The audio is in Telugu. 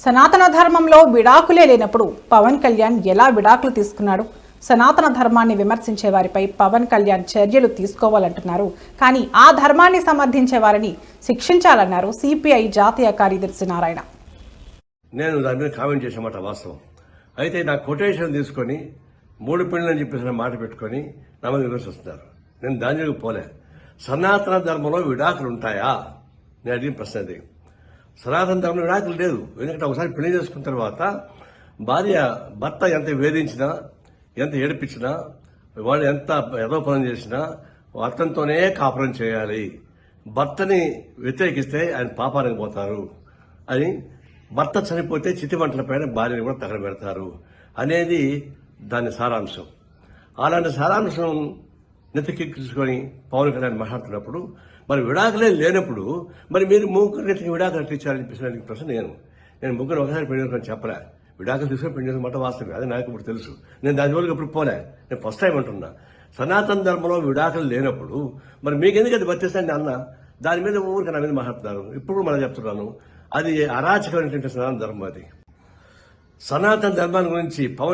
సనాతన ధర్మంలో విడాకులే లేనప్పుడు పవన్ కళ్యాణ్ ఎలా విడాకులు తీసుకున్నాడు? సనాతన ధర్మాన్ని విమర్శించే వారిపై పవన్ కళ్యాణ్ చర్యలు తీసుకోవాలంటున్నారు. కానీ ఆ ధర్మాన్ని సమర్థించే వారిని శిక్షించాలన్నారు సిపిఐ జాతీయ కార్యదర్శి నారాయణ. నేను దాని మీద కామెంట్ చేసేమాట వాస్తవం. అయితే నా కొటేషన్ తీసుకొని 3 పెళ్లని చెప్పేసిన మాట పెట్టుకొని నా మీద విమర్శిస్తున్నారు. నేను దాని జోలికి పోలే. సనాతన ధర్మంలో విడాకులు ఉంటాయా? నేను అడిగిన ప్రశ్న అది. సనాతన ధర్మంలో విడాకులు లేదు. ఎందుకంటే ఒకసారి పెళ్లి చేసుకున్న తర్వాత భర్త ఎంత వేధించినా, ఎంత ఏడిపించినా, వాడు ఎంత యథోపనం చేసినా అతనితోనే కాపురం చేయాలి. భర్తని వ్యతిరేకిస్తే ఆయన పాపానికి పోతారు అని, భర్త చనిపోతే చితిమంటలపైన భార్యని కూడా తగలబెడతారు అనేది దాని సారాంశం. అలాంటి సారాంశం నెత్తికెక్కించుకొని పవన్ కళ్యాణ్ మాట్లాడుతున్నప్పుడు, మరి విడాకులే లేనప్పుడు మరి మీరు ముగ్గురికి విడాకులు ఇచ్చారని చెప్పేసి ప్రశ్న నేను ముగ్గురు ఒకసారి పెళ్లి చేసుకొని చెప్పలే. విడాకులు తీసుకొని పెళ్లి చేసుకున్నమాట వాస్తవం. అది నాకు ఇప్పుడు తెలుసు. నేను దాని వరకు ఇప్పుడు పోలే. నేను ఫస్ట్ టైం అంటున్నా. సనాతన ధర్మంలో విడాకులు లేనప్పుడు మరి మీకు ఎందుకు అది వర్తిస్తాను అన్న దాని మీద ఊరికి నా మీద మాట్లాడుతున్నారు. ఇప్పుడు మనం చెప్తున్నాను, అది అరాచకమైనటువంటి సనాతన ధర్మం. అది సనాతన ధర్మాన్ని గురించి పవన్